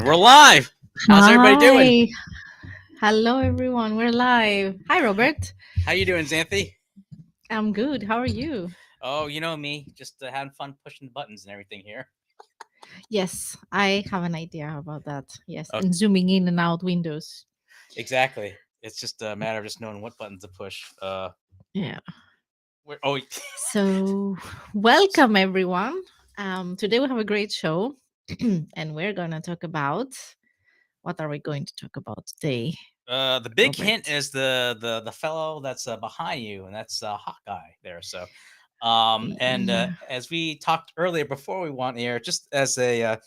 And we're live. How's everybody doing? Hi. Hello, everyone. We're live. Hi, Robert. How you doing, Xanthi? I'm good. How are you? Oh, you know me, just having fun pushing the buttons and everything here. Yes, I have an idea about that. Yes, Oh, and zooming in and out windows. exactly. It's just a matter of just knowing what buttons to push. Yeah. Oh, So, welcome, everyone. Today we have a great show, and we're going to talk about what are we going to talk about today, the big hint Robert? is the fellow that's behind you, and that's Hawkeye there. So, and Yeah. as we talked earlier before we went here, just as a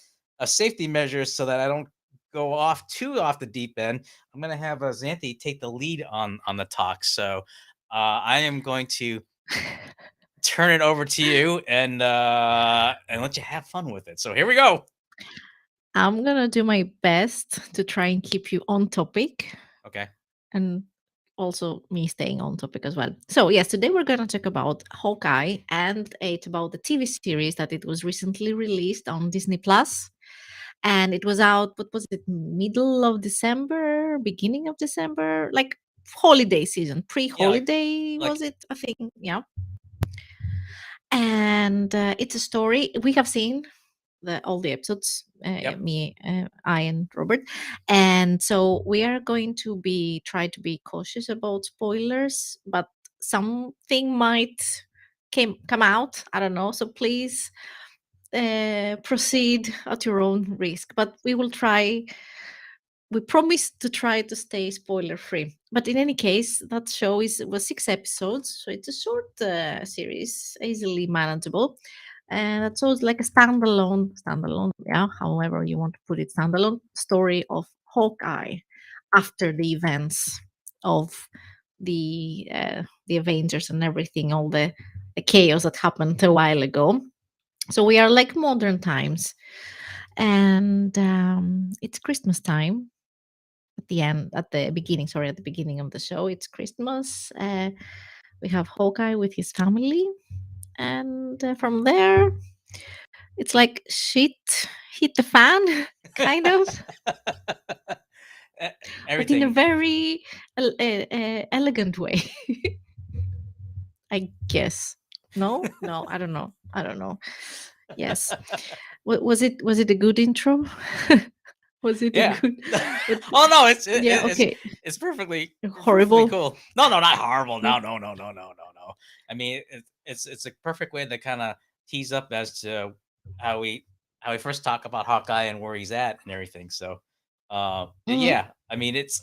safety measure, so that I don't go off the deep end, I'm gonna have Xanthi take the lead on the talk. So, I am going to turn it over to you and let you have fun with it. So here we go. I'm going to do my best to try and keep you on topic. Okay. And also me staying on topic as well. So yes, today we're going to talk about Hawkeye, and it's about the TV series that it was recently released on Disney Plus, and it was out. What was it? Middle of December, beginning of December, like holiday season, Yeah, pre-holiday like was it? I think, yeah. And it's a story we have seen all the episodes, yep. I and Robert, and so we are going to be try to be cautious about spoilers, but something might come out. I don't know. So please proceed at your own risk. But we will try. We promise to try to stay spoiler free. But in any case, that show was 6 episodes, so it's a short series, easily manageable. And that's also like a standalone, yeah, however you want to put it, standalone story of Hawkeye after the events of the Avengers and everything, all the chaos that happened a while ago. So we are like modern times, and it's Christmas time at the beginning, sorry, at the beginning of the show. It's Christmas. We have Hawkeye with his family, and from there, it's like shit hit the fan, kind of, E- but in a Everything. very elegant way, I guess. No, I don't know. I don't know. Yes, was it a good intro? Was it a Yeah. good? But Oh no, yeah, okay, it's perfectly horrible. cool. No, no, not horrible. But No. I mean, it's a perfect way to kind of tease up as to how we how we first talk about Hawkeye and where he's at and everything. So, mhm. yeah. I mean, it's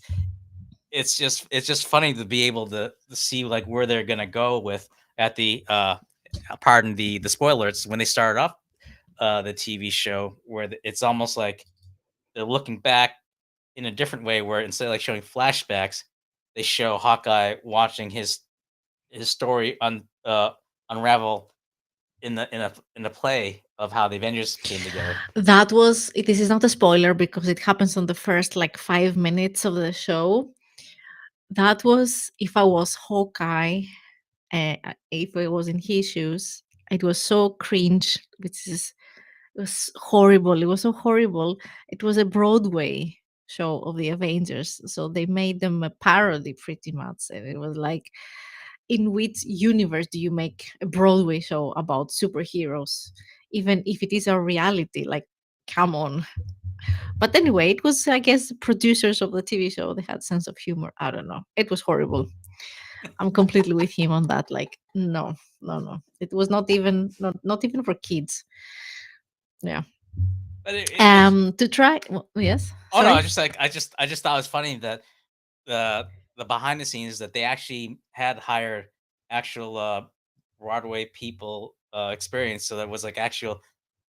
just funny to be able to see like where they're gonna go with at the pardon the spoilers when they started off the TV show where it's almost like they're looking back in a different way where instead of like showing flashbacks, they show Hawkeye watching his story unravel in the play of how the Avengers came together. This is not a spoiler because it happens on the first like 5 minutes of the show. That was if I was Hawkeye, if I was in his shoes, it was so cringe, which is it was horrible. It was so horrible. It was a Broadway show of the Avengers, so they made them a parody pretty much, and it was like, in which universe do you make a Broadway show about superheroes, even if it is a reality? Like, come on. But anyway, it was, I guess, producers of the TV show. They had sense of humor. I don't know. It was horrible. I'm completely with him on that. Like, no, no, no. It was not even for kids. Yeah. But it's To try. Well, yes. oh no, Sorry. I just thought it was funny that the behind the scenes that they actually had hired actual Broadway people experience, so that was like actual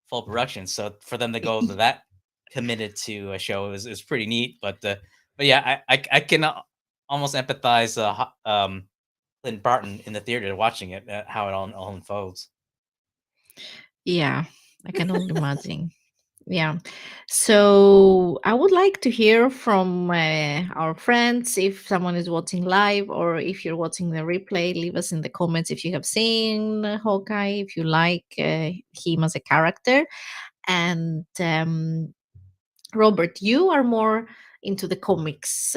full production. So for them to go to that committed to a show is pretty neat. But yeah, I can almost empathize Clint Barton in the theater watching it, how it all unfolds. Yeah, I can only imagine. Yeah. So I would like to hear from our friends if someone is watching live or if you're watching the replay. Leave us in the comments if you have seen Hawkeye, if you like him as a character. And Robert, you are more into the comics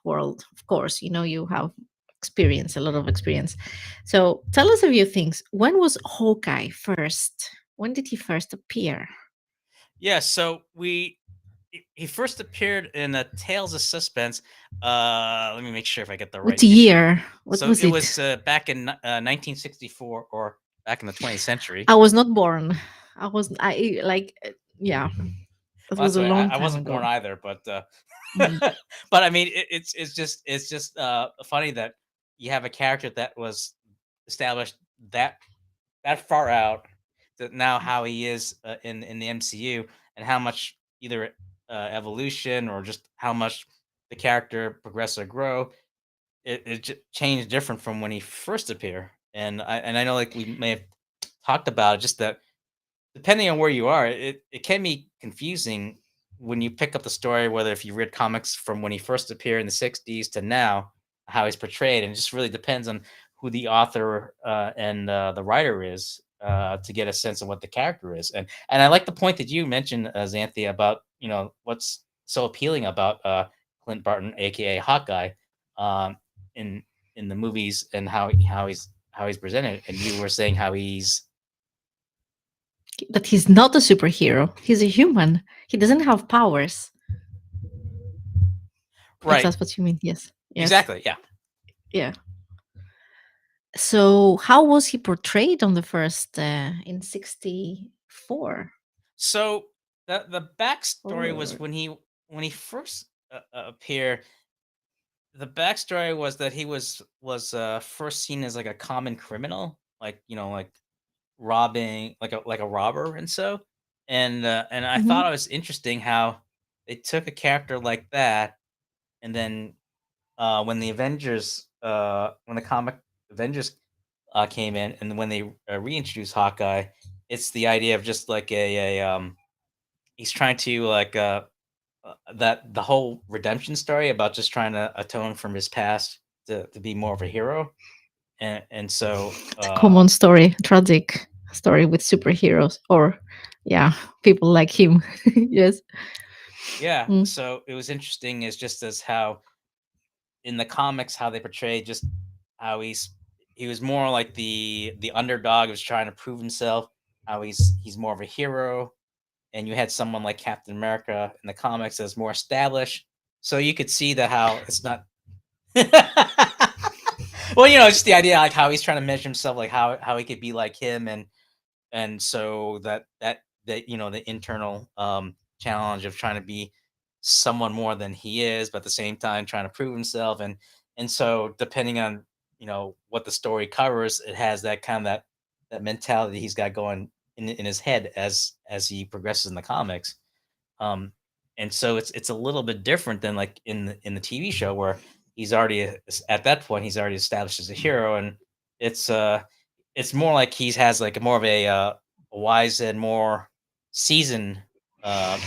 world, of course. You know, you have experience, a lot of experience. So tell us a few things. When was Hawkeye first? When did he first appear? Yeah, so he first appeared in Tales of Suspense. Let me make sure if I get the What right issue. year? What So was it it? was back in 1964, or back in the 20th century. I was not born. I was, I like, yeah, that Well, was that's a right. long I time wasn't born ago. either, but Mm. but I mean, it's just funny that you have a character that was established that far out, that now how he is in the MCU, and how much either evolution or just how much the character progress or grow. It changed different from when he first appeared, and I know like we may have talked about it, just that depending on where you are, it can be confusing when you pick up the story, whether if you read comics from when he first appeared in the 60s to now, how he's portrayed. And it just really depends on who the author and the writer is, to get a sense of what the character is. And I like the point that you mentioned, Xanthi, about what's so appealing about Clint Barton, aka Hawkeye, um, in the movies, and how he's presented. And you were saying how he's That he's not a superhero. He's a human. He doesn't have powers. If right. that's what you mean. Yes. Yes. Exactly. Yeah. Yeah. So how was he portrayed on the first in 64 So the backstory was forward? when he first appeared. The backstory was that he was first seen as like a common criminal, like like robbing, like a robber, and so and I Hmm. thought it was interesting how they took a character like that, and then when the Avengers, when the comic Avengers came in, and when they reintroduced Hawkeye, it's the idea of just like he's trying to like that the whole redemption story about just trying to atone from his past to be more of a hero, and so It's a common story, tragic story with superheroes, or yeah, people like him. Yes. yeah, Mm. so it was interesting, is just as how in the comics how they portray just how he was more like the underdog who's trying to prove himself, how he's more of a hero, and you had someone like Captain America in the comics that's more established, so you could see that how it's not. Well, just the idea, like how he's trying to measure himself, like how he could be like him, and so that the internal challenge of trying to be someone more than he is, but at the same time trying to prove himself, and so depending on what the story covers, it has that kind of that mentality he's got going in his head as he progresses in the comics. um, and so it's a little bit different than like in the TV show, where he's already at that point he's already established as a hero, and it's uh it's more like he has like more of a wise and more seasoned uh,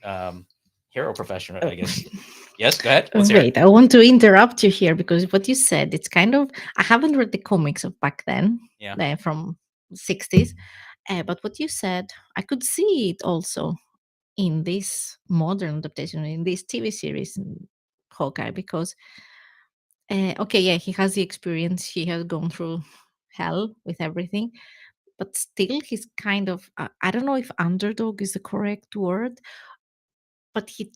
um, hero professional, Uh, I guess. Yes, go ahead. Let's hear it. Wait, I want to interrupt you here because what you said, it's kind of, I haven't read the comics of back then, Yeah. from 60s, but what you said, I could see it also in this modern adaptation, in this TV series, Hawkeye, because okay, yeah, he has the experience, he has gone through hell with everything, but still he's kind of, I don't know if underdog is the correct word, but he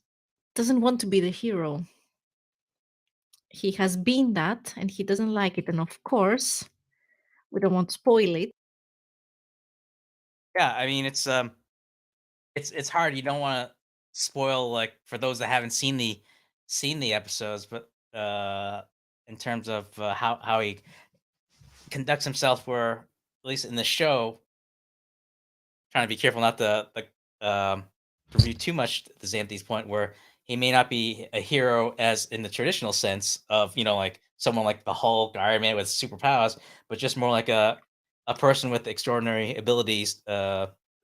doesn't want to be the hero. He has been that and he doesn't like it, and of course we don't want to spoil it. Yeah, I mean it's hard. You don't want to spoil, like, for those that haven't seen the episodes, but in terms of how he conducts himself, where at least in the show, trying to be careful not to like review too much to Xanthi's point, where he may not be a hero as in the traditional sense of like someone like the Hulk, Iron Man with superpowers, but just more like a person with extraordinary abilities.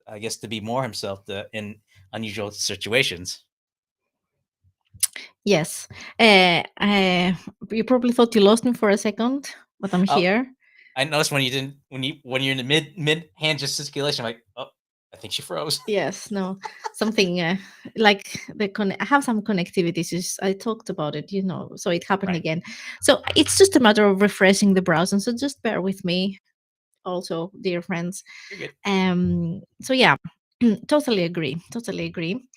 I guess to be more himself in unusual situations. Yes. You probably thought you lost me for a second, but I'm Oh, here. I noticed when you didn't when you're in the mid hand gesticulation, I'm like, oh, think she froze. Yes, no, something like I have some connectivity issues. I talked about it, so it happened Right. again. So it's just a matter of refreshing the browser. So just bear with me, also, dear friends. You're good. So yeah, totally agree. Totally agree.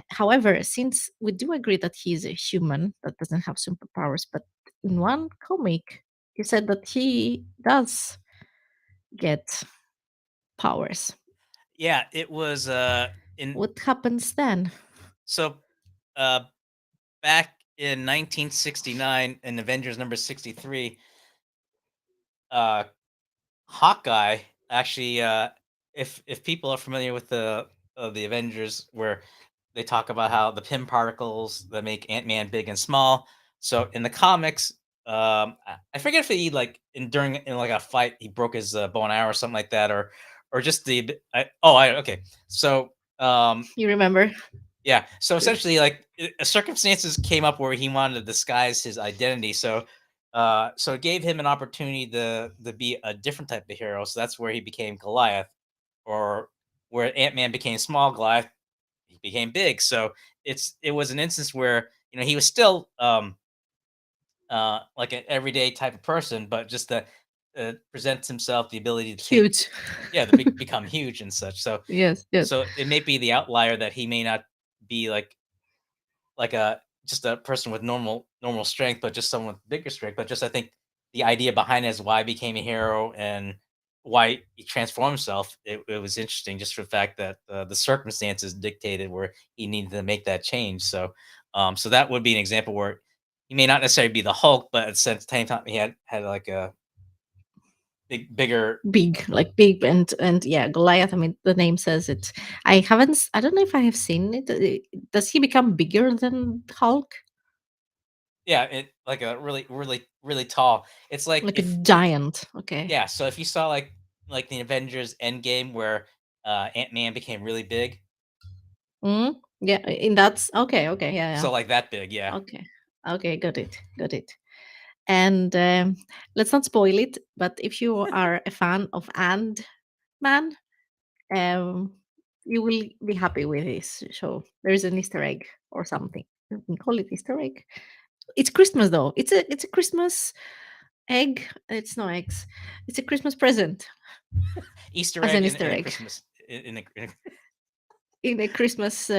However, since we do agree that he is a human that doesn't have superpowers, but in one comic, you said that he does get powers. Yeah, it was in What happens then? so uh back in 1969 in Avengers number 63, uh Hawkeye actually, if people are familiar with the Avengers, where they talk about how the Pym particles that make Ant Man big and small. So in the comics, I forget if he like in like a fight he broke his bow and arrow or something like that, or just okay. So You remember? yeah. So Good. essentially, like circumstances came up where he wanted to disguise his identity. So it gave him an opportunity to be a different type of hero. So that's where he became Goliath, or where Ant Man became small, Goliath he became big. So it was an instance where he was still like an everyday type of person, but just that presents himself the ability to take Huge. yeah become huge and such. So Yes, yes. so it may be the outlier that he may not be like a just a person with normal strength, but just someone with bigger strength. But just I think the idea behind it is why he became a hero and why he transformed himself. It was interesting just for the fact that the circumstances dictated where he needed to make that change. So that would be an example where he may not necessarily be the Hulk, but at the same time he had like a bigger. Big, like big, and yeah, Goliath. I mean, the name says it. I don't know if I have seen it. Does he become bigger than Hulk? Yeah, it like a really tall. It's like Like a if giant. Okay. Yeah, so if you saw like the Avengers Endgame where Ant-Man became really big, Mm? Yeah, in that's okay. Okay. Yeah. Yeah. so like that big, yeah. Okay. Okay. Got it. Got it. And let's not spoil it. But if you are a fan of Ant Man, um, you will be happy with this show. There is an Easter egg or something. You can call it Easter egg. It's Christmas though. It's a Christmas egg. It's no eggs. It's a Christmas present Easter as egg an in, Easter in a egg Christmas in a Christmas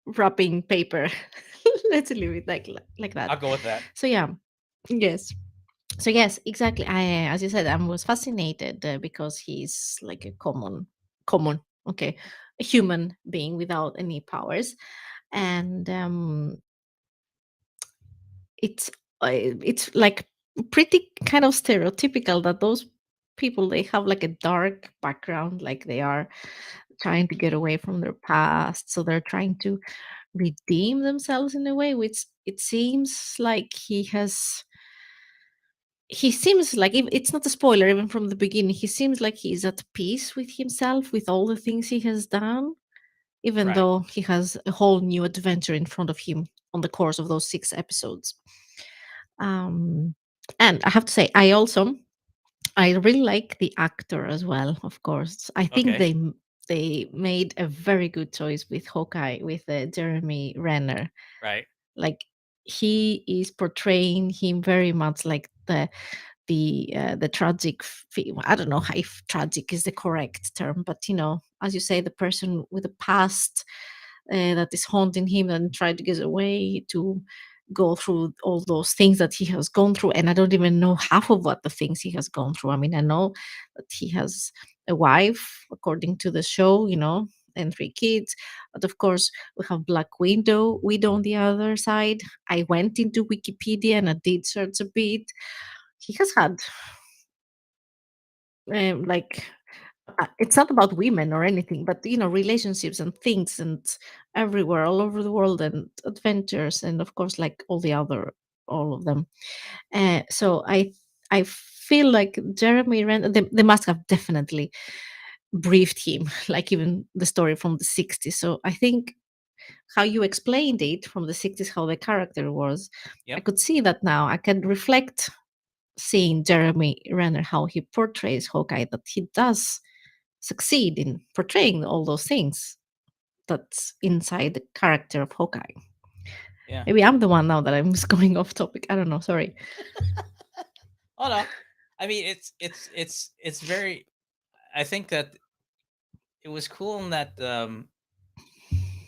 wrapping paper. Let's leave it like that. I'll go with that. So yeah, yes. So yes, exactly. As you said, I was fascinated because he's like a common, okay, a human being without any powers, and it's like pretty kind of stereotypical that those people they have like a dark background, like they are trying to get away from their past, so they're trying to redeem themselves in a way, which it seems like he seems like it's not a spoiler even from the beginning. He seems like he's at peace with himself, with all the things he has done, even Right. though he has a whole new adventure in front of him on the course of those 6 episodes. um and I have to say, I really like the actor as well. Of course, I think Okay. they made a very good choice with Hawkeye, with Jeremy Renner. Right. Like, he is portraying him very much like the tragic I don't know if tragic is the correct term, but as you say, the person with the past that is haunting him and try to get away to go through all those things that he has gone through. And I don't even know half of what the things he has gone through. I mean, I know that he has a wife according to the show, and 3 kids, but of course we have Black Widow on the other side. I went into Wikipedia and I did search a bit. He has had like it's not about women or anything, but relationships and things, and everywhere, all over the world, and adventures, and of course, like all of them. So I feel like Jeremy Renner, they must have definitely briefed him, like even the story from the 60s. So I think how you explained it from the 60s, how the character was, I Yep. could see that now. I can reflect seeing Jeremy Renner, how he portrays Hawkeye, that he does succeed in portraying all those things that's inside the character of Hawkeye. Yeah. Maybe I'm the one now that I'm just going off topic. I don't know. Sorry. Oh no. I mean, it's very. I think that it was cool in that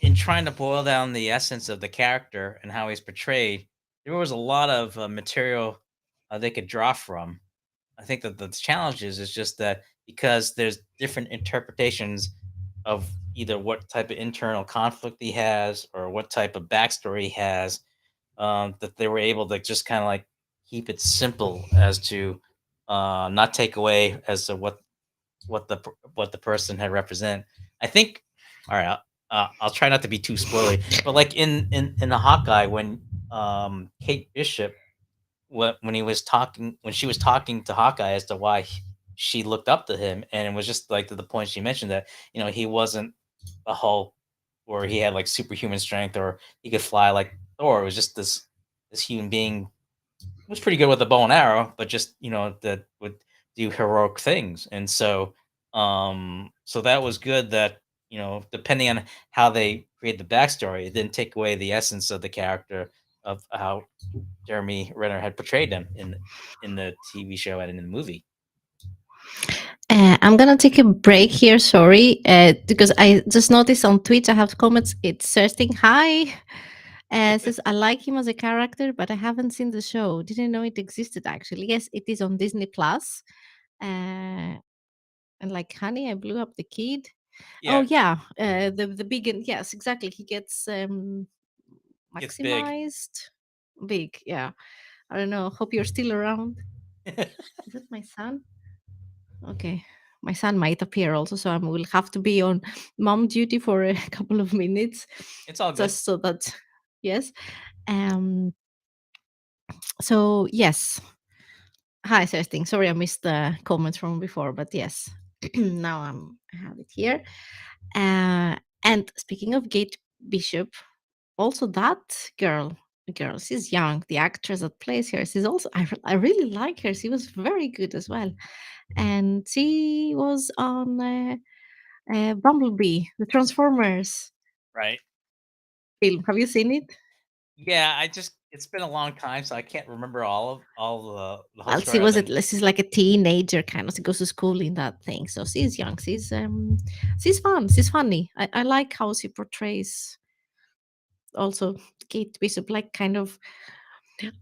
in trying to boil down the essence of the character and how he's portrayed, there was a lot of material they could draw from. I think that the challenge is just that because there's different interpretations of either what type of internal conflict he has or what type of backstory he has, that they were able to just kind of like keep it simple as to not take away as to what the person had represent. I think. All right, I'll try not to be too spoilery, but like in the Hawkeye when Kate Bishop when he was talking when she was talking to Hawkeye as to why she looked up to him, and it was just like to the point she mentioned that he wasn't a Hulk or he had like superhuman strength or he could fly like Thor. It was just this human being was pretty good with a bow and arrow, but just that would do heroic things. And so that was good that depending on how they create the backstory, it didn't take away the essence of the character of how Jeremy Renner had portrayed them in the TV show and in the movie. I'm gonna take a break here. Sorry, because I just noticed on Twitch I have comments. It's Thirsting. Hi. Says I like him as a character, but I haven't seen the show. Didn't know it existed actually. Yes, it is on Disney Plus. And like, honey, I blew up the kid. Oh Yeah, yeah, the big and yes, exactly. He gets gets big. maximized, big. Yeah, I don't know. Hope you're still around. Is that my son? Okay. My son might appear also, so I will have to be on mom duty for a couple of minutes, It's all good. just so that, yes. Um. So yes. Hi, Thirsting. Sorry, I missed the comments from before, but yes, now I have it here. And speaking of Kate Bishop, also that girl, she's young. The actress that plays her, she's also I really like her. She was very good as well, and she was on Bumblebee, the Transformers Right. film. Have you seen it? Yeah, it's been a long time, so I can't remember all the whole Well, story other than she's like a teenager kind of. She goes to school in that thing, so she's young. She's fun. She's funny. I like how she portrays also Kate Bishop, like kind of.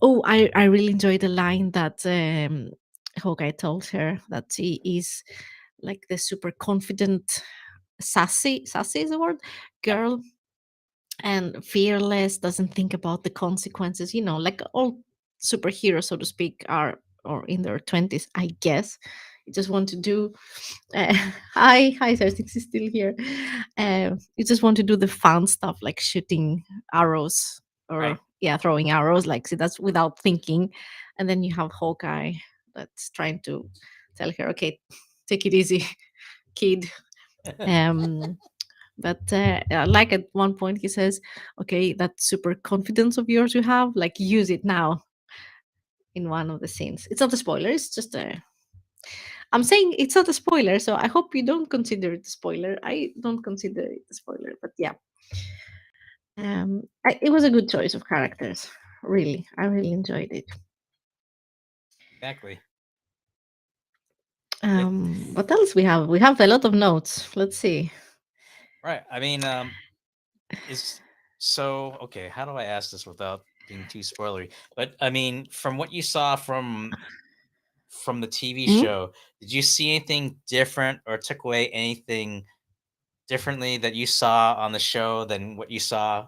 Oh, I really enjoyed the line that Hawkeye told her that she is like the super confident, sassy is the word, yep, girl, and fearless, doesn't think about the consequences. You know, like all superheroes, so to speak, are or in their 20s, I guess. You just want to do. Uh, hi, Cersei is still here. You just want to do the fun stuff like shooting arrows or right. yeah, throwing arrows. Like see, that's without thinking, and then you have Hawkeye that's trying to tell her, okay, take it easy, kid. Um, but like at one point he says, okay, that super confidence of yours you have, like use it now in one of the scenes. It's not a spoiler, it's just a I'm saying it's not a spoiler, so I hope you don't consider it a spoiler. I don't consider it a spoiler, but yeah. It was a good choice of characters. Really, I really enjoyed it. Exactly. It What else we have? We have a lot of notes. Let's see. right. I mean, is so okay. How do I ask this without being too spoilery? But I mean, from what you saw from the TV Hmm? show, did you see anything different or took away anything differently that you saw on the show than what you saw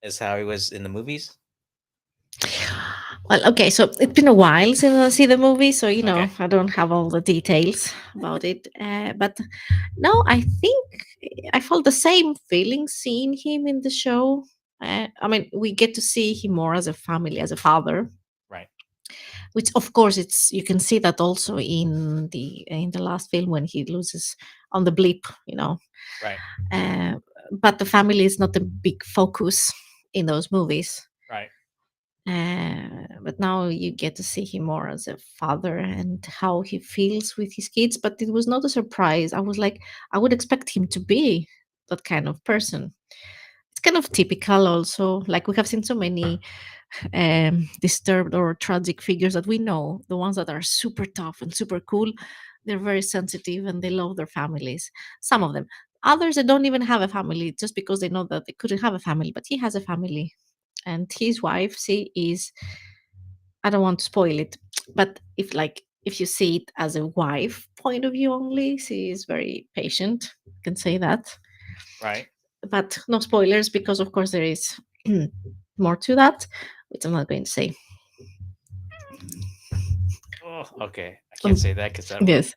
as how he was in the movies? Well, okay, so it's been a while since I see the movie, so Okay. I don't have all the details about it. But no, I think I felt the same feeling seeing him in the show. I mean, we get to see him more as a family, as a father, Right. which of course it's you can see that also in the last film when he loses on the blip, Right. uh, but the family is not a big focus in those movies. Right. But now you get to see him more as a father and how he feels with his kids. But it was not a surprise. I was like, I would expect him to be that kind of person. It's kind of typical, also. Like we have seen so many disturbed or tragic figures that we know, the ones that are super tough and super cool, they're very sensitive and they love their families. Some of them. Others that don't even have a family just because they know that they couldn't have a family, but he has a family. And his wife, she is, I don't want to spoil it, but if you see it as a wife point of view only, she is very patient. I can say that. Right. But no spoilers because of course there is more to that, which I'm not going to say. Oh, okay. I can't Um, say that because that would yes,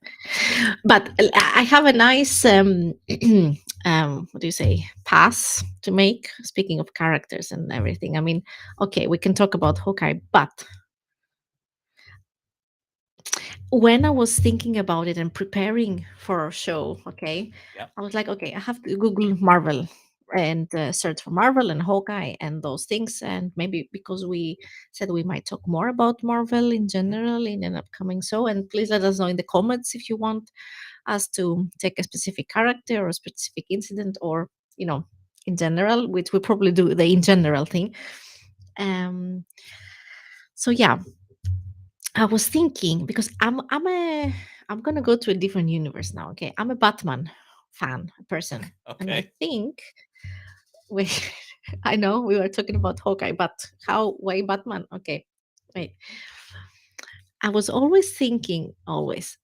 but I have a nice what do you say, pass to make. Speaking of characters and everything, I mean, okay, we can talk about Hawkeye, but when I was thinking about it and preparing for our show, okay, yeah. I was like, okay, I have to Google Marvel and search for Marvel and Hawkeye and those things. And maybe because we said we might talk more about Marvel in Mhm. general in an upcoming show. And please let us know in the comments if you want us to take a specific character or a specific incident or, you know, in general, which we probably do the in general thing. Um, so yeah, I was thinking because I'm gonna go to a different universe now. Okay, I'm a Batman fan person, and I Okay. think we I know we were talking about Hawkeye, but how why Batman? Okay, wait. I was always thinking always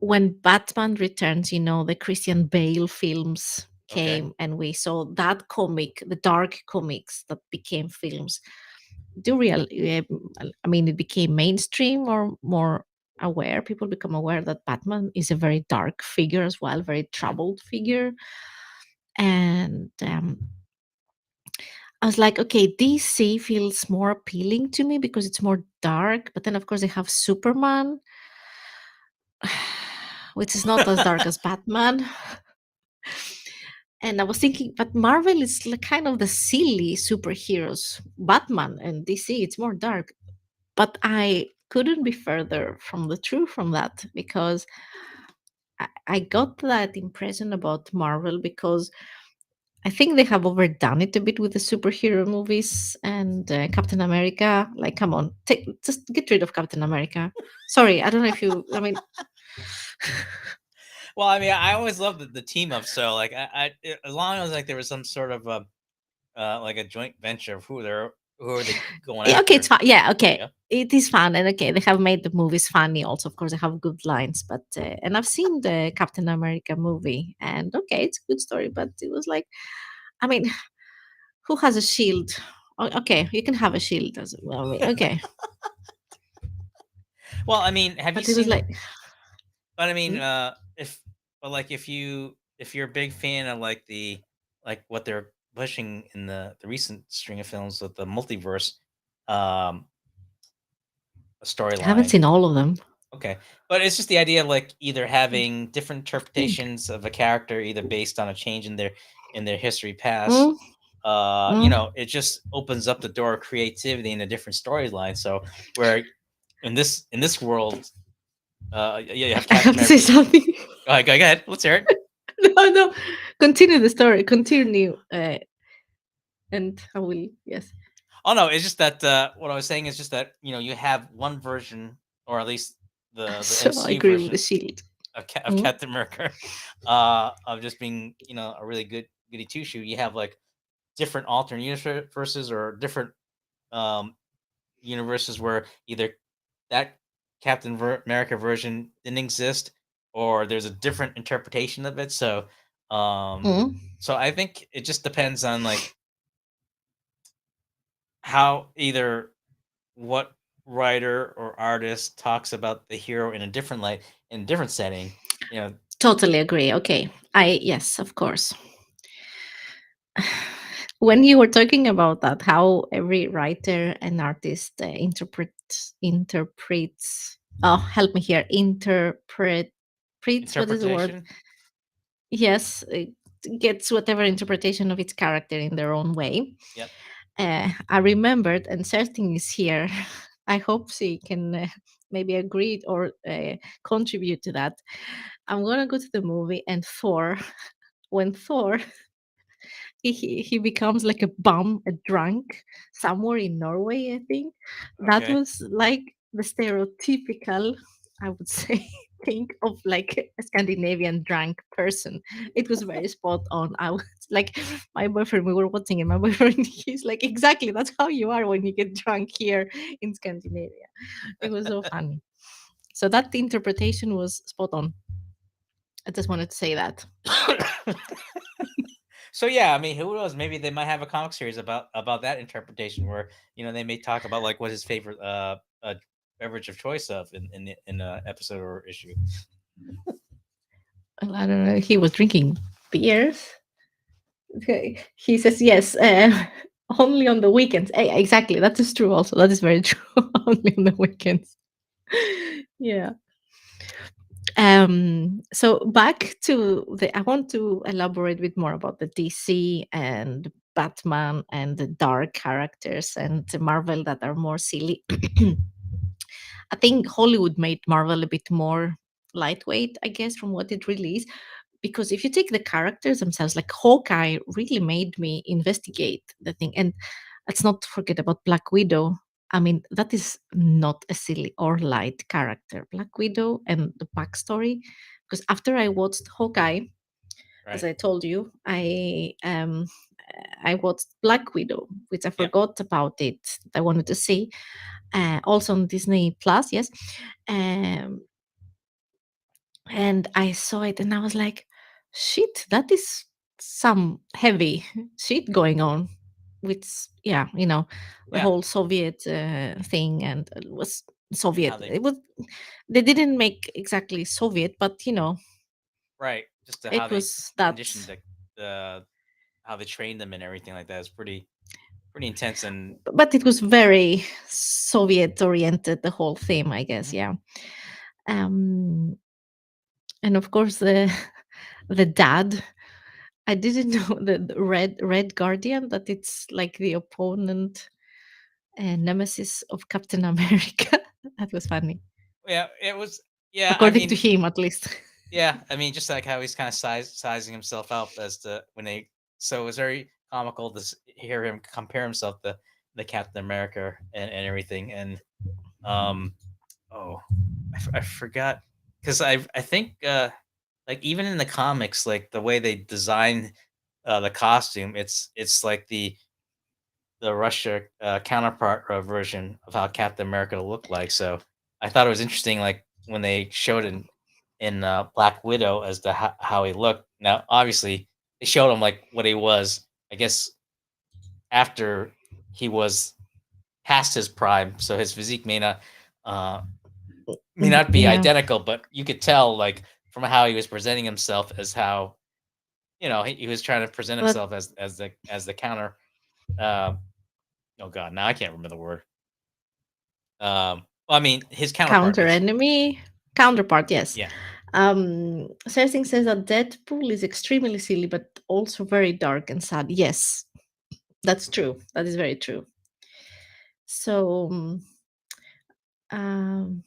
when Batman Returns, you know, the Christian Bale films Okay. came and we saw that comic, the dark comics that became films. Do real I mean it became mainstream or more aware, people become aware that Batman is a very dark figure as well, very Mhm. troubled figure. And I was like, okay, DC feels more appealing to me because it's more dark, but then of course they have Superman, which is not as dark as Batman. And I was thinking, but Marvel is like kind of the silly superheroes. Batman and DC, it's more dark. But I couldn't be further from the truth from that because I got that impression about Marvel because I think they have overdone it a bit with the superhero movies and Captain America. Like, come on, just get rid of Captain America. Sorry, I don't know if you. I mean, Well, I mean, I always loved the team up. So, like, as long as like there was some sort of like a joint venture of who are they going okay, it's after? fine. Yeah, okay. Yeah. It is fun, and okay, they have made the movies funny. Also, of course, they have good lines. But and I've seen the Captain America movie, and okay, it's a good story. But it was like, I mean, who has a shield? Okay, you can have a shield as well. I mean, okay, Well, I mean, have you but it was seen? like, But I mean, hmm? if but like if you're a big fan of like like what they're pushing in the recent string of films with the multiverse um I haven't storyline. seen all of them. Okay. But it's just the idea of like either Mm. having different interpretations of a character either based on a change in their history past. Mm, mm. It just opens up the door of creativity in a different storyline. So where in this world, yeah, you have I Captain have to say America. something. Go ahead. Let's hear it. No, no. Continue the story. Continue, and I will. Yes. Oh no, it's just that what I was saying is just that you have one version, or at least the So I MCU agree with the version shield. of Mm, Captain America, of just being a really good goody two shoe. You have like different alternate universes or different um, universes where either that America version didn't exist, or there's a different interpretation of it. Um, mm. so I think it just depends on like how either what writer or artist talks about the hero in a different light in a different setting. You know, Totally agree. Okay. Yes, of course. When you were talking about that, how every writer and artist interprets. Oh, help me here. Interprets. What is the word? interpretation. Yes, it gets whatever interpretation of its character in their own way. Yep. I remembered, and certain is here. I hope she can maybe agree or contribute to that. I'm gonna go to the movie and Thor. When Thor he becomes like a bum, a drunk, somewhere in Norway, I think. That Okay. was like the stereotypical, I would say, think of like a Scandinavian drunk person. It was very spot on. I was like, my boyfriend, we were watching it. My boyfriend, he's like, exactly, that's how you are when you get drunk here in Scandinavia. It was so funny. So that interpretation was spot on. I just wanted to say that. So yeah, I mean, who knows? Maybe they might have a comic series about that interpretation, where they may talk about like what his favorite beverage of choice of in a episode or issue. Well, I don't know. He was drinking beers. Okay. He says yes, only on the weekends. Exactly, that is true. Also, that is very true. Only on the weekends. Yeah. So back to the. I want to elaborate a bit more about the DC and Batman and the dark characters and the Marvel that are more silly. I think Hollywood made Marvel a bit more lightweight, I guess, from what it really is. Because if you take the characters themselves, like Hawkeye really made me investigate the thing. And let's not forget about Black Widow. I mean, that is not a silly or light character. Black Widow and the backstory. Because after I watched Hawkeye, as Right. I told you, I watched Black Widow, which I Yep. forgot about it. I wanted to see. Also on Disney Plus, yes. Um, and I saw it and I was like, shit, that is some heavy shit going on. With, yeah, the Yeah. whole Soviet thing, and it was And how Soviet. they It was, they didn't make exactly Soviet, but right, just how it they was that. conditioned the how they trained them and everything like that is pretty intense. And But it was very Soviet oriented, the whole theme, I guess. mhm. Yeah. Um, and of course the the dad. I didn't know the Red Guardian, that it's like the opponent and nemesis of Captain America. That was funny, Yeah, it was. Yeah, I according to mean, him, at least. yeah, I mean, just like how he's kind of sizing himself up as to when they. So it was very comical to hear him compare himself to the Captain America and everything. And um, oh, I forgot, because I think like even in the comics, like the way they design the costume, it's like the Russia counterpart version of how Captain America looked like. So I thought it was interesting, like when they showed in Black Widow as to how he looked. Now, obviously, they showed him like what he was. I guess after he was past his prime, so his physique uh, may not be Yeah, identical, but you could tell like from how he was presenting himself as how he was trying to present but himself as the counter. Uh, oh God, now I can't remember the word. Well, I mean, his counterpart, counter basically. enemy counterpart. Yes. Yeah. Cersei says that Deadpool is extremely silly, but also very dark and sad. Yes, that's true. That is very true. So, um,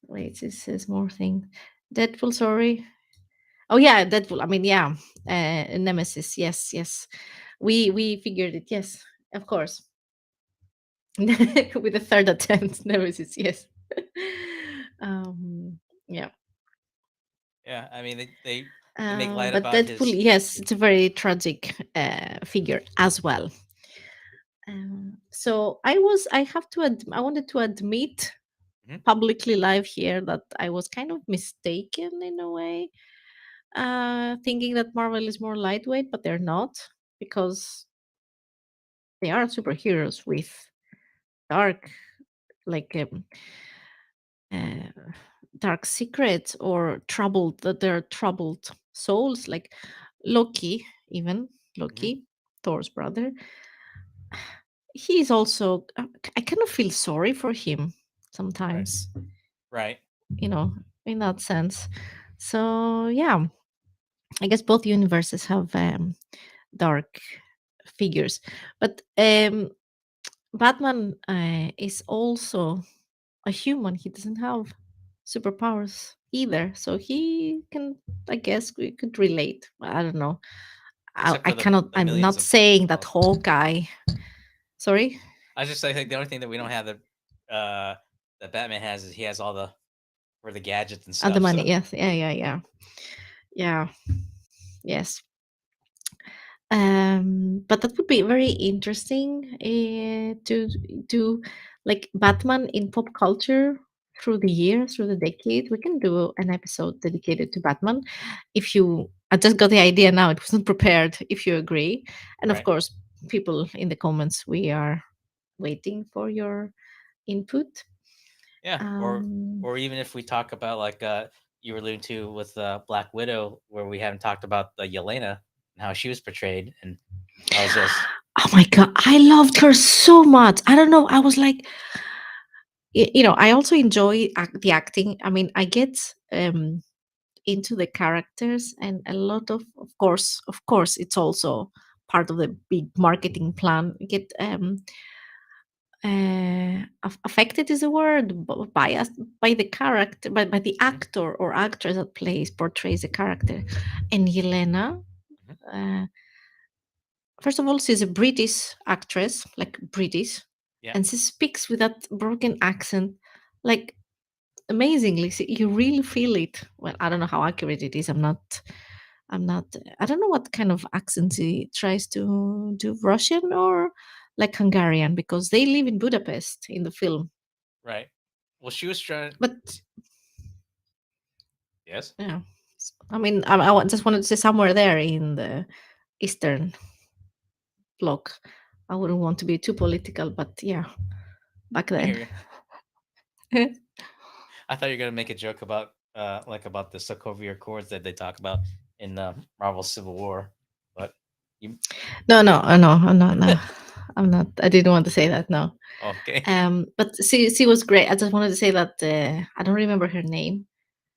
wait, it says more things. Deadpool, sorry. Oh yeah, Deadpool. I mean, yeah, Nemesis. Yes, yes. We figured it. Yes, of course. With the third attempt, Nemesis. Yes. um, yeah. Yeah. I mean, they make light But about Deadpool, his. yes, it's a very tragic figure as well. So I have to, I wanted to admit Mhm. publicly live here that I was kind of mistaken in a way, thinking that Marvel is more lightweight, but they're not, because they are superheroes with dark, like uh, dark secrets, or troubled, that they're troubled souls, like Loki, even Mhm. Loki, Thor's brother. He's also, I kind of feel sorry for him Right. sometimes, Right. you know, in that sense. So yeah, I guess both universes have dark figures, but Batman is also a human. He doesn't have superpowers either, so he can. I guess we could relate. I don't know. except I for cannot. the I'm millions not of. saying that Oh, Hawkeye. Sorry, I just I think the only thing that we don't have that Batman has is he has all the for the gadgets and the stuff. So money. Yes, yeah. Yes. But that would be very interesting to do like Batman in pop culture through the years, through the decade. We can do an episode dedicated to Batman. If you, I just got the idea now. It wasn't prepared. If you agree, and of right, course, people in the comments, we are waiting for your input. yeah, Um, or even if we talk about like you were alluding to with Black Widow, where we haven't talked about the Yelena and how she was portrayed, and I was just oh my god, I loved her so much. I don't know. I was like, I also enjoy the acting. I mean, I get into the characters, and a lot of course, it's also part of the big marketing plan. You get affected is a word, biased by the character, by the mhm, actor or actress that portrays the character. And Yelena, mhm, uh, first of all, she's a British actress, like British, yeah, and she speaks with that broken accent, like amazingly. So you really feel it. Well, I don't know how accurate it is. I'm not. I don't know what kind of accent he tries to do, Russian or like Hungarian, because they live in Budapest in the film. right. Well, she was trying. But Yes. yeah, I mean, I just wanted to say somewhere there in the Eastern Bloc. I wouldn't want to be too political, but yeah, back I hear then. you. I thought you were gonna make a joke about like about the Sokovia Accords that they talk about in Marvel Civil War, but you No, no, no, no, no. I'm not. I didn't want to say that. No. okay. But she was great. I just wanted to say that I don't remember her name.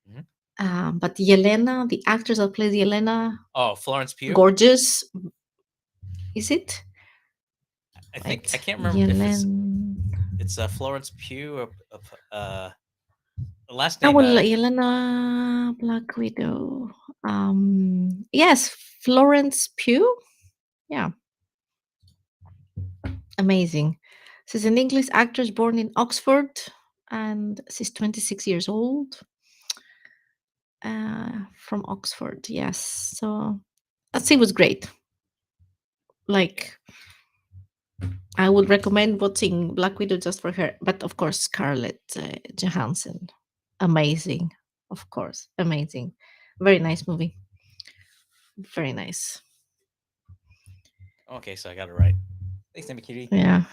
Mhm. But Yelena, the actress that plays Yelena, Oh, Florence Pugh. gorgeous. Is it? I think I Wait, can't remember if Yelena. it's Florence Pugh or the last Oh, name. well, Yelena Black Widow. Yes, Florence Pugh. Yeah, amazing. She's an English actress born in Oxford, and she's 26 years old. From Oxford, yes. So she was great. Yeah. Like, I would recommend watching Black Widow just for her. But of course, Scarlett Johansson, amazing. Of course, amazing. Very nice movie. Very nice. Okay, so I got it right. Thanks, Timmy Kitty. Yeah.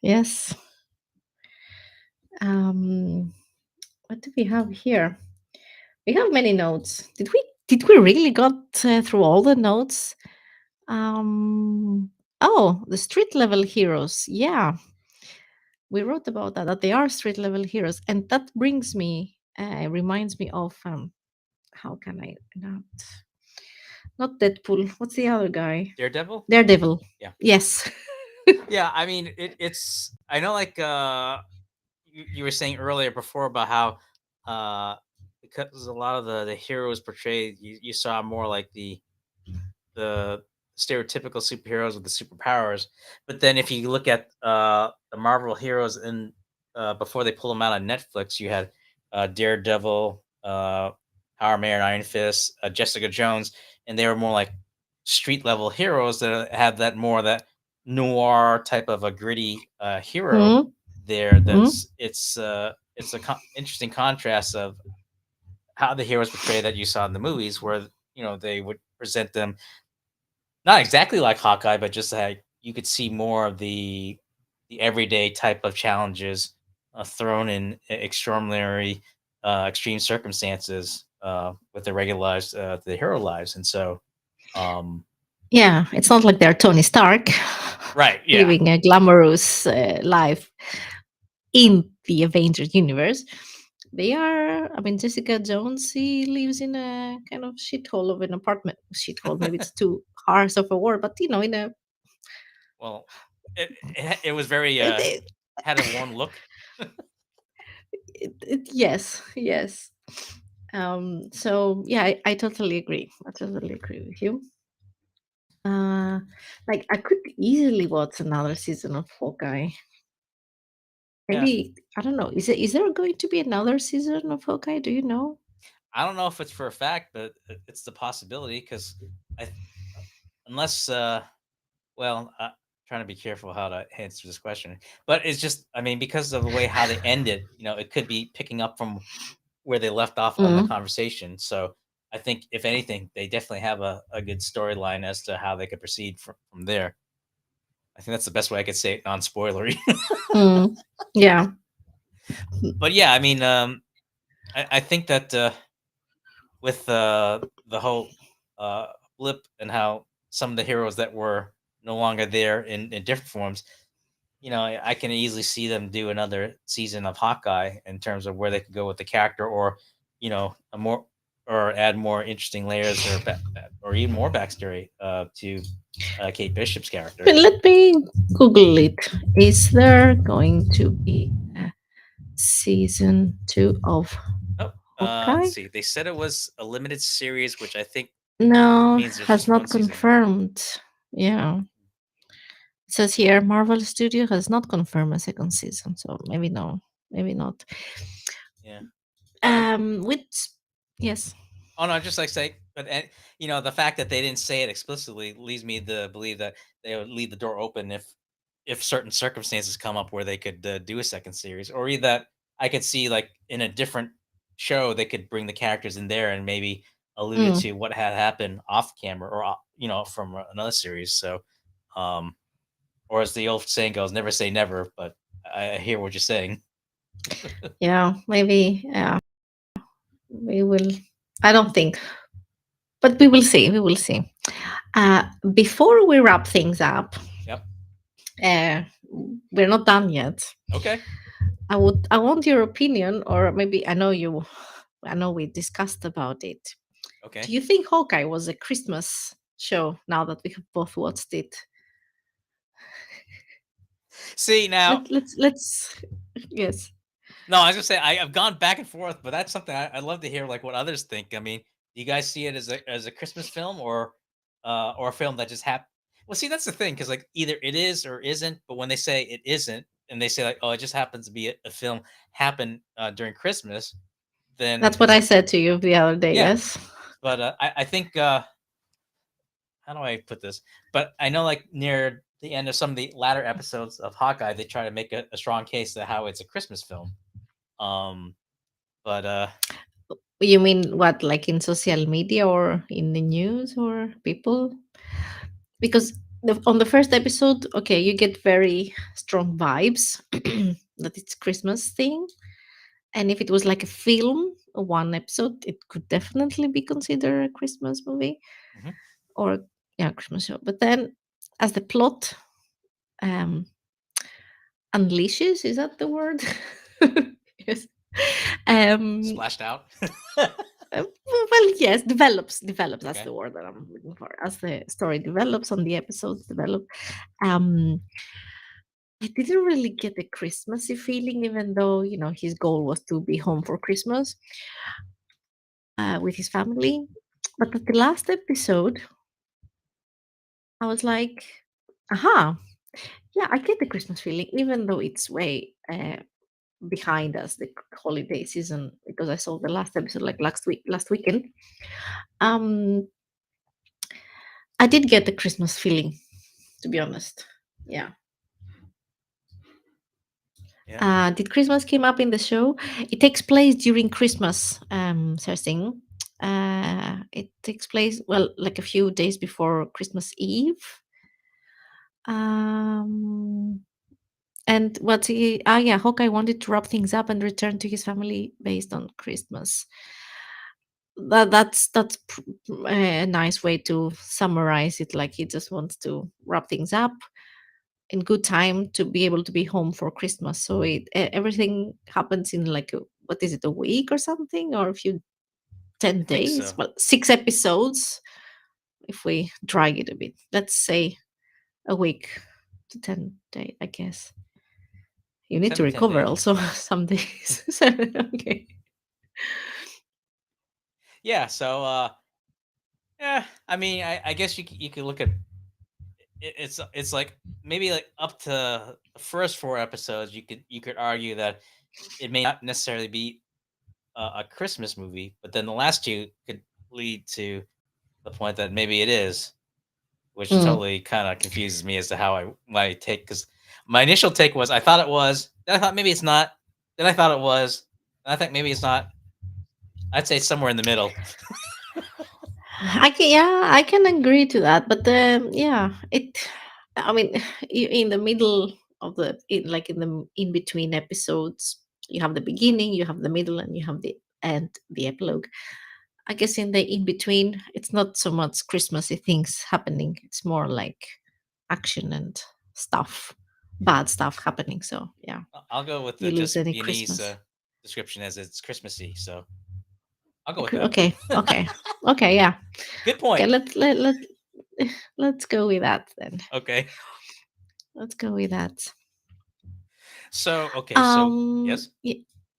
Yes. Um, what do we have here? We have many notes. Did we really got through all the notes? Um, oh, the street level heroes. Yeah, we wrote about that they are street level heroes, and that brings me reminds me of how can I not Deadpool, what's the other guy? Daredevil. Daredevil. Yeah. Yes. Yeah. I mean, it's. I know, like you were saying earlier before about how because a lot of the heroes portrayed, you saw more like the stereotypical superheroes with the superpowers. But then if you look at the Marvel heroes in before they pull them out on Netflix, you had Daredevil, Power Man, Iron Fist, Jessica Jones, and they were more like street level heroes that had that more that noir type of a gritty hero Mm, there. mm. It's a interesting contrast of how the heroes portray that you saw in the movies, where they would present them not exactly like Hawkeye, but just like you could see more of the everyday type of challenges thrown in extraordinary, extreme circumstances with the regular lives, the hero lives, and so, um, Yeah, it's not like they're Tony Stark right, yeah, living a glamorous life in the Avengers universe. They are, I mean, Jessica Jones, she lives in a kind of shithole of an apartment. Shithole, maybe it's too harsh of a word, but in a well, it was very It, it, had a warm look. yes, yes. So yeah, I totally agree. I totally agree with you. Uh, like I could easily watch another season of Hawkeye. Yeah, Maybe I don't know. Is there going to be another season of Hawkeye? Do you know? I don't know if it's for a fact, but it's the possibility because I unless well, trying to be careful how to answer this question, but it's just I mean because of the way how they ended, it could be picking up from where they left off on the Mm, conversation. So I think if anything, they definitely have a good storyline as to how they could proceed from there. I think that's the best way I could say it non-spoilery. mm, yeah. But yeah, I mean, I think that with the whole uh, blip and how some of the heroes that were no longer there in different forms, I can easily see them do another season of Hawkeye in terms of where they could go with the character, or a more or add more interesting layers or even more backstory to Kate Bishop's character. But let me Google it. Is there going to be a season 2 of Oh, let's Hawkeye? see. They said it was a limited series, which I think No, means there's has just one not season. confirmed. Yeah. It says here Marvel Studio has not confirmed a second season, so maybe no, maybe not. Yeah. Okay. Which yes, Oh no, just like say, but the fact that they didn't say it explicitly leads me to believe that they would leave the door open if certain circumstances come up where they could do a second series, or either that I could see like in a different show they could bring the characters in there and maybe allude it mm, to what had happened off camera or from another series. So, um, or as the old saying goes, never say never. But I hear what you're saying. yeah, maybe we will. I don't think, but we will see. We will see. Before we wrap things up, Yep. uh, we're not done yet. Okay. I want your opinion, or maybe I know you. I know we discussed about it. Do Okay. you think Hawkeye was a Christmas show? Now that we have both watched it, See now, let's yes. no, I was gonna say I've gone back and forth, but that's something I'd love to hear, like what others think. I mean, do you guys see it as a Christmas film or a film that just happened? Well, see, that's the thing, because like either it is or isn't. But when they say it isn't, and they say like, oh, it just happens to be a film happen during Christmas, then That's what I said to you the other day. yeah. Yes. But I think how do I put this? But I know like near the end of some of the latter episodes of Hawkeye, they try to make a strong case to how it's a Christmas film. Um, but You mean what, like in social media or in the news or people? Because on the first episode, okay, you get very strong vibes that it's Christmas thing. And if it was like a film, a one episode, it could definitely be considered a Christmas movie mhm. or yeah, Christmas show. But then as the plot um unleashes, is that the word? Yes. Um Splashed out. well, yes, develops. That's Okay. the word that I'm looking for. As the story develops, on the episodes develop, um, I didn't really get a Christmassy feeling, even though his goal was to be home for Christmas with his family. But at the last episode, I was like, "Aha, yeah, I get the Christmas feeling, even though it's way behind us, the holiday season, because I saw the last episode like last weekend." Um, I did get the Christmas feeling, to be honest. Yeah. Yeah. Did Christmas came up in the show? It takes place during Christmas, Sersing. It takes place, well, like a few days before Christmas Eve. Um, and what's he? Ah, yeah, Hawkeye wanted to wrap things up and return to his family based on Christmas. That's a nice way to summarize it. Like he just wants to wrap things up in good time to be able to be home for Christmas. So everything happens in like what is it, a week or something, or a few I ten think days? so. Well, 6 episodes if we drag it a bit. Let's say a week. to 10 days, I guess. You need to 7 to 10 days. recover also some days. So, okay. Yeah. So yeah. I mean, I guess you could look at it's like maybe like up to the first 4 episodes. You could argue that it may not necessarily be a Christmas movie, but then the last two could lead to the point that maybe it is, which Mm. totally kind of confuses me as to how I my take, because my initial take was I thought it was, then I thought maybe it's not, then I thought it was, and I think maybe it's not. I'd say it's somewhere in the middle. I can, yeah, I can agree to that. But yeah, I mean, in the middle of like in the in between episodes, you have the beginning, you have the middle, and you have the end, the epilogue. I guess in the in between, it's not so much Christmassy things happening. It's more like action and stuff, bad stuff happening. So yeah, I'll go with the you lose just any Viennese Christmas. description as it's Christmassy. So I'll go with that. Okay, okay, okay, yeah, Good okay. point. Let's go with that then. Okay. Let's go with that. So okay. So yes.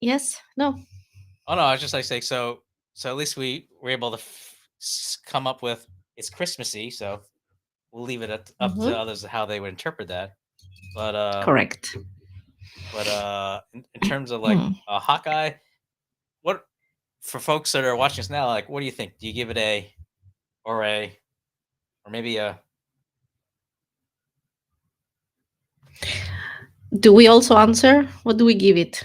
Yes, no. Oh no, I was just like saying so. So at least we were able to come up with it's Christmassy. So we'll leave it up to Hmm. others how they would interpret that. But Correct. in terms of like Hmm. Hawkeye, what for folks that are watching us now, like what do you think? Do you give it or a or maybe a Do we also answer? What do we give it?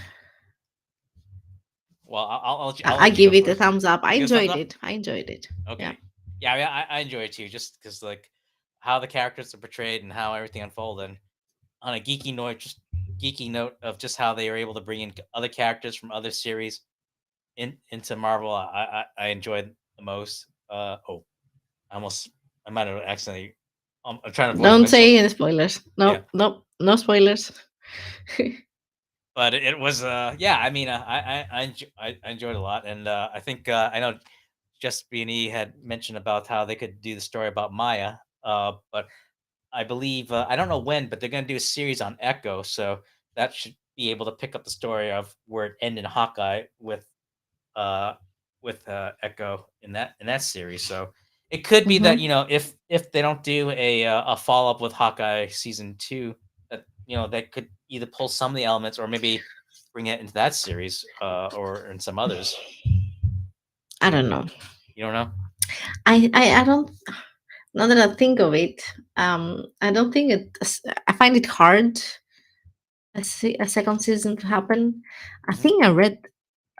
well? I'll I let you go give it a first. thumbs up. I You give a thumbs enjoyed up. it. I enjoyed it. Yeah. Okay. Yeah, I mean, I enjoy it too, just because like how the characters are portrayed and how everything unfolded. And on a geeky note of just how they were able to bring in other characters from other series into Marvel, I enjoyed the most. Oh, I almost I might have accidentally. I'm trying to avoid Don't myself. say any spoilers. Yeah, No, no, no spoilers. but it was yeah. I mean, I enjoyed it a lot, and I think I know Just B and E had mentioned about how they could do the story about Maya. But I believe I don't know when, but they're going to do a series on Echo, so that should be able to pick up the story of where it ended in Hawkeye uh with Echo in that series. So it could be that Hmm. if they don't do a follow up with Hawkeye season 2, that that could either pull some of the elements or maybe bring it into that series or in some others. I don't know. You don't know? I don't. Now that I think of it, I don't think it. I find it hard a second season to happen. I Hmm. think I read.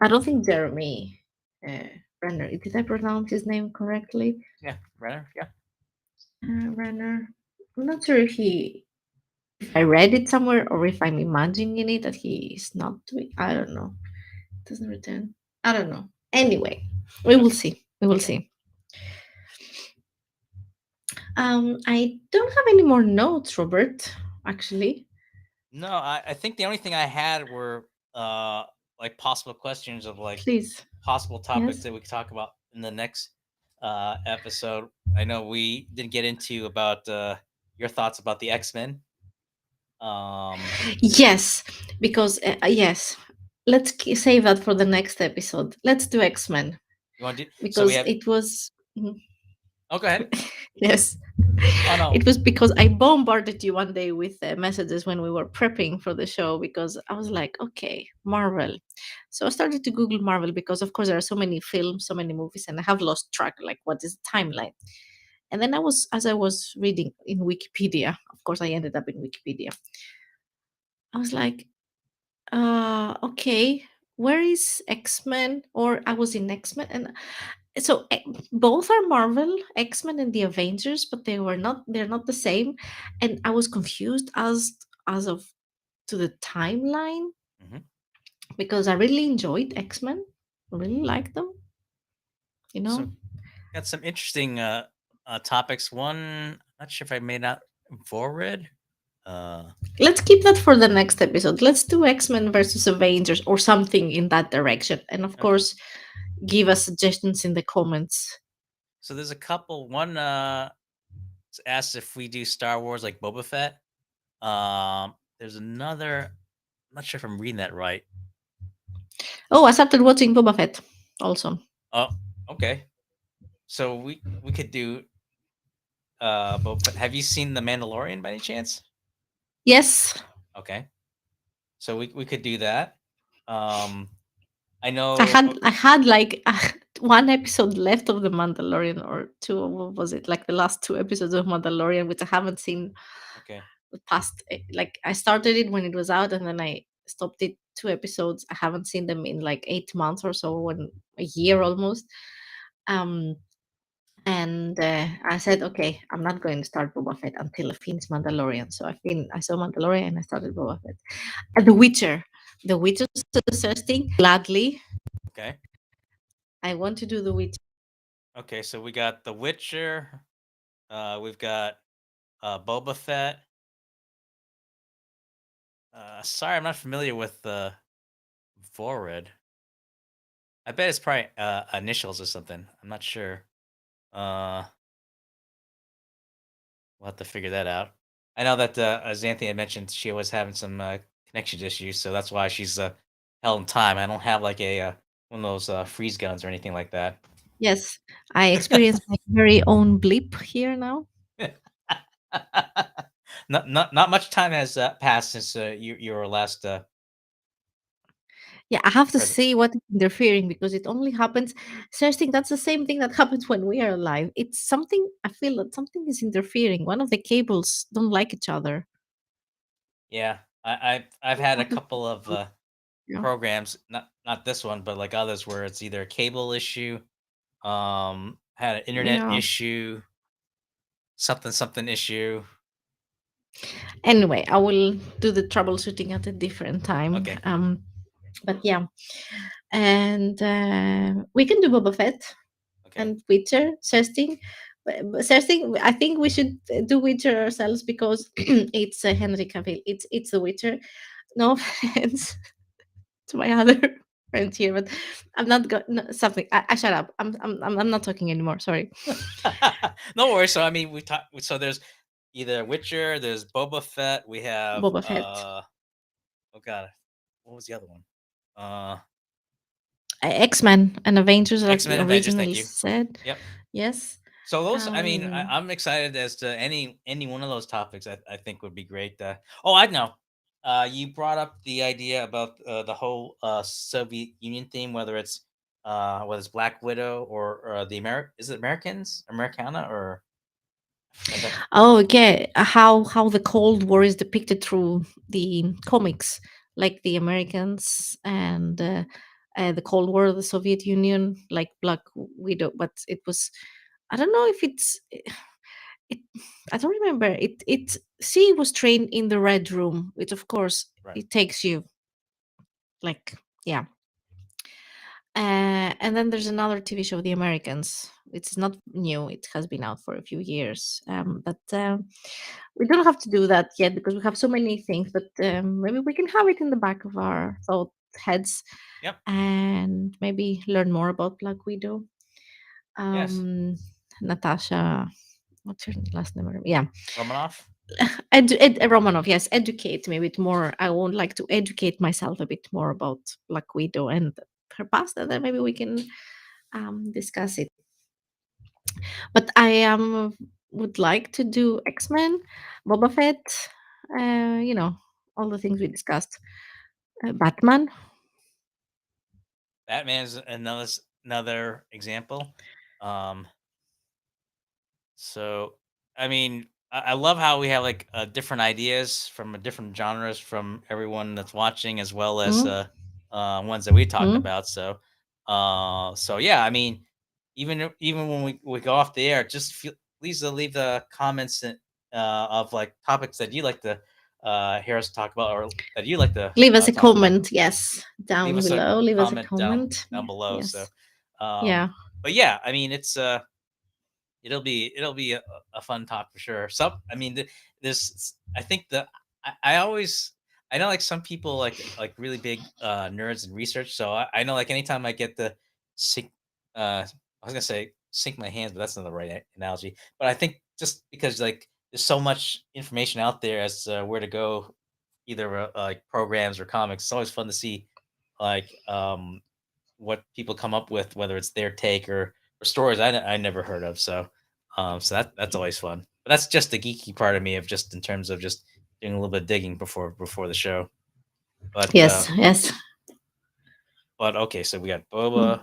I don't think Jeremy Renner. Did I pronounce his name correctly? Yeah, Renner. Yeah. Renner. I'm not sure if I read it somewhere or if I'm imagining it that he is not doing. I don't know. Doesn't return. I don't know. Anyway, we will Okay. see. We will Okay. see. I don't have any more notes, Robert. Actually, No, I think the only thing I had were like possible questions of like please. possible topics Yes. that we could talk about in the next episode. I know we didn't get into about your thoughts about the X-Men. Um Yes, because yes, let's save that for the next episode. Let's do X Men you want to do so we because have it was. Mhm. oh go ahead. Yes, Oh it no. was because I bombarded you one day with messages when we were prepping for the show because I was like, okay, Marvel. So I started to Google Marvel because, of course, there are so many films, so many movies, and I have lost track. Like, what is the timeline? And then as I was reading in Wikipedia, of course, I ended up in Wikipedia. I was like, okay, where is X-Men? Or I was in X-Men, and so both are Marvel, X-Men and the Avengers, but they're not the same. And I was confused as of to the timeline Hmm. because I really enjoyed X-Men. I really liked them, you know. So got some interesting topics. One, not sure if I made out forward. Uh Let's keep that for the next episode. Let's do X-Men versus Avengers or something in that direction. And of okay. course, give us suggestions in the comments. So there's a couple. One asked if we do Star Wars like Boba Fett. There's another. I'm not sure if I'm reading that right. Oh, I started watching Boba Fett also. Oh, okay. So we could do but have you seen The Mandalorian by any chance? Yes, Okay. So we could do that. Um I I know had I had like one episode left of The Mandalorian, or two. What was it? Like the last two episodes of Mandalorian, which I haven't seen okay. the past. Like I started it when it was out, and then I stopped it. Two episodes. I haven't seen them in like 8 months or so, when a year almost. Um, and I said, okay, I'm not going to start Boba Fett until I finish Mandalorian. So I saw Mandalorian and I started Boba Fett. And The Witcher thing gladly. Okay. I want to do The Witcher. Okay, so we got The Witcher, we've got Boba Fett. Sorry, I'm not familiar with the Vorid. I bet it's probably initials or something. I'm not sure. Uh we'll have to figure that out. I know that Xanthi had mentioned she was having some connection issues, so that's why she's held in time. I don't have like a one of those freeze guns or anything like that. Yes, I experienced my very own blip here now. Not much time has passed since your last Yeah, I have to present. see what is interfering, because it only happens. Seriously, that's the same thing that happens when we are alive. It's something, I feel that something is interfering. One of the cables don't like each other. Yeah, I've had a Happens. couple of Yeah. programs, not this one, but like others where it's either a cable issue, had an internet Yeah. issue, something issue. Anyway, I will do the troubleshooting at a different time. Okay, But yeah, and we can do Boba Fett okay. and Witcher. Thirsting, Thirsting. I think we should do Witcher ourselves, because it's Henry Cavill. It's the Witcher. No offense to my other friends here, but I'm not going. No, something. I shut up. I'm not talking anymore. Sorry. No worries. So I mean, we talked. So there's either Witcher, there's Boba Fett. We have Boba Fett, oh god, what was the other one? Uh, X Men, and Avengers, like X Men Avengers. Thank originally you. said. Yep. Yes. So those, I mean, Um. I'm excited as to any one of those topics. I think would be great. Oh, I know. You brought up the idea about the whole Soviet Union theme, whether it's Black Widow or the is it Americans, Americana, or I forgot that. Oh, yeah. How the Cold War is depicted through the comics, like the Americans, and the Cold War, the Soviet Union, like Black Widow. But it was, I don't know if it. I don't remember. She was trained in the Red Room, which of course Right. it takes you, like, yeah. And then there's another TV show, The Americans. It's not new; it has been out for a few years. But we don't have to do that yet, because we have so many things. But maybe we can have it in the back of our thought heads, Yep. and maybe learn more about Black Widow. Yes. Um, Natasha, what's her last name? Yeah, Romanoff. Romanov. Yes, educate me a bit more. I would like to educate myself a bit more about Black Widow and her past, and then maybe we can discuss it. But I would like to do X Men, Boba Fett, you know, all the things we discussed. Batman. Batman's another example. Um, So, I mean, I love how we have like different ideas from different genres from everyone that's watching, as well as Mm, ones that we talked mm. about. So yeah, I mean, even when we go off the air, just please leave the comments of like topics that you like to hear us talk about, or that you like to Leave us a talk about. comment. Yes, Leave down us a below. Leave us a comment comment. down below. So, Yes. um, Yeah. but yeah, I mean, it'll be a fun talk for sure. I mean, this I think I always I know like some people like really big nerds and research. So I know like anytime I get to sink, I was gonna say sink my hands, but that's not the right analogy. But I think just because like there's so much information out there as to where to go, either like programs or comics. It's always fun to see like what people come up with, whether it's their take or stories I never heard of. So so that's always fun. But that's just the geeky part of me, of just in terms of just doing a little bit of digging before the show. But Yes, yes. okay, so we got Mm. boba,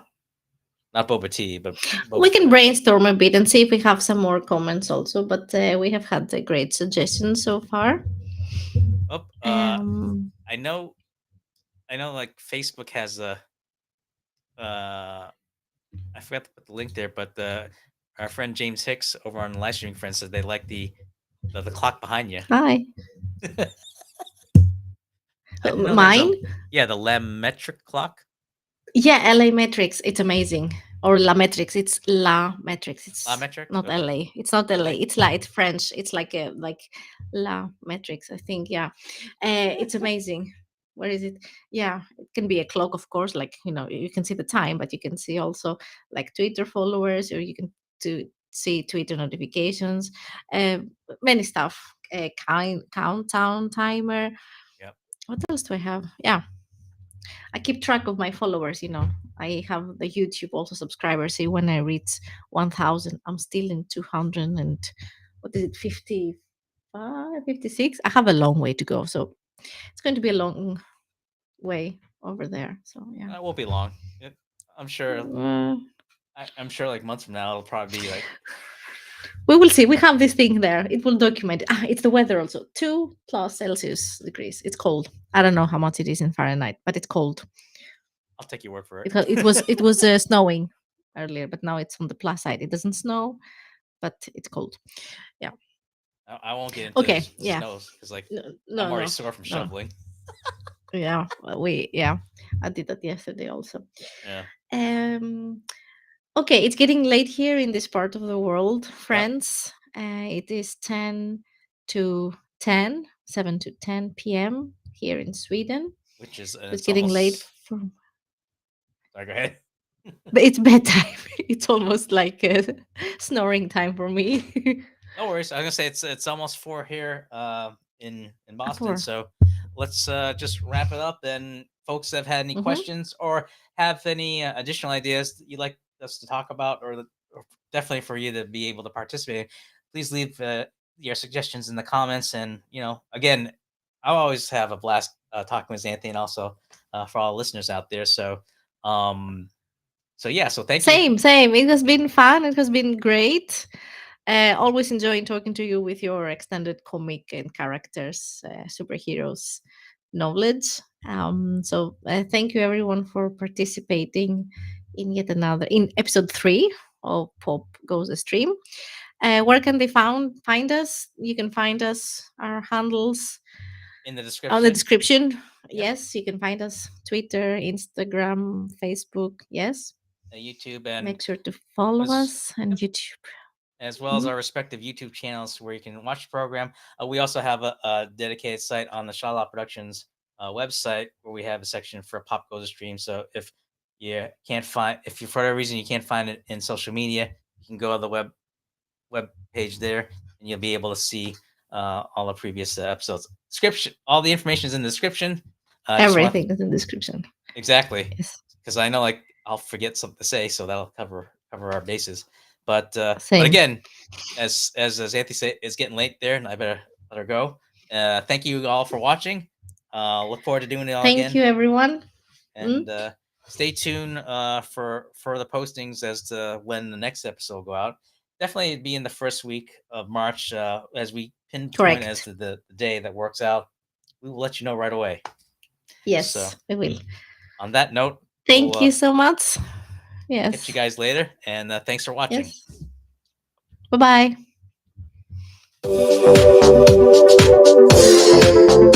not boba tea, but We Boba can Fett. brainstorm a bit and see if we have some more comments also, but we have had a great suggestions so far. Oh, Um, I know, like Facebook has a I forgot to put the link there, but our friend James Hicks over on the live streaming friends said they like the clock behind you. Hi. I didn't know there's Mine? a, yeah, the Lem metric clock. Yeah, LA Metrics. It's amazing. Or La Metrics. It's La Metrics. La It's metric. not Okay. LA. It's not LA. LA. It's like it's French. It's like a like La Metrics, I think. Yeah. It's amazing. Where is it? Yeah, it can be a clock, of course. Like you can see the time, but you can see also like Twitter followers, or you can to see Twitter notifications, uh, many stuff. Countdown timer. Yep. What else do I have? Yeah, I keep track of my followers. I have the YouTube also subscribers. See, when I reach 1,000, I'm still in 200 and what is it, 55, 56? I have a long way to go. So it's going to be a long way over there. So yeah. It won't be long. I'm sure. Uh, I'm sure, like months from now, it'll probably be like, we will see. We have this thing there. It will document. It's the weather also. 2 plus Celsius degrees. It's cold. I don't know how much it is in Fahrenheit, but it's cold. I'll take your word for It, it. wa- it was it was snowing earlier, but now it's on the plus side. It doesn't snow, but it's cold. Yeah. I won't get into Okay. Yeah. snows because like No, I'm no, already no, sore from no. shoveling. Yeah. Yeah. I did that yesterday also. Yeah. Um. Okay, it's getting late here in this part of the world, Yep. friends. It is 7 to 10 p.m. here in Sweden. Which is, So it's it's getting late almost. for. Sorry, go ahead. But it's bedtime. It's almost like snoring time for me. No worries. I was gonna say it's almost 4 here in Boston. 4. So let's just wrap it up. And folks that have had any Mm-hmm. questions or have any additional ideas that you'd like us to talk about, or definitely for you to be able to participate, please leave your suggestions in the comments. And again, I always have a blast talking with Xanthi, and also for all the listeners out there. Um, so yeah, so thank you. Same, same. It has been fun. It has been great. Always enjoying talking to you with your extended comic and characters, superheroes knowledge. So thank you everyone for participating in yet another in episode 3 of Pop Goes the Stream. Where can they find us? You can find us our handles In the on the description. description. Yep. Yes, you can find us Twitter, Instagram, Facebook. Yes, YouTube, and make sure to follow as us and yep, YouTube. as well as Mhm. our respective YouTube channels where you can watch the program. We also have a dedicated site on the Shala Productions website where we have a section for Pop Goes the Stream. So if you for whatever reason you can't find it in social media, you can go to the web page there, and you'll be able to see all the previous episodes. Description, all the information is in the description. Just want Everything is in the description. exactly, Yes, because I know like I'll forget something to say, so that'll cover our bases. But same. again, as Anthony said, it's getting late there, and I better let her go. Thank you all for watching. Look forward to doing it all Thank again, you, everyone. Mm? and stay tuned for the postings as to when the next episode will go out. Definitely be in the first week of March as we pinpoint as Correct. to the day that works out. We will let you know right away. So Yes, I will. on that note, Thank you so much. catch you Yes. guys later, and thanks for watching. Yes. Bye bye.